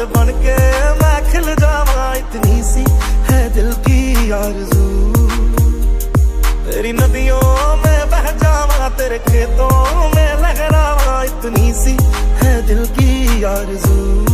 फूल बन के मैं खिल जावा, इतनी सी है दिल की आरज़ू। तेरी नदियों में बह जावा, तेरे खेतों में लहरावा, इतनी सी है दिल की आरज़ू।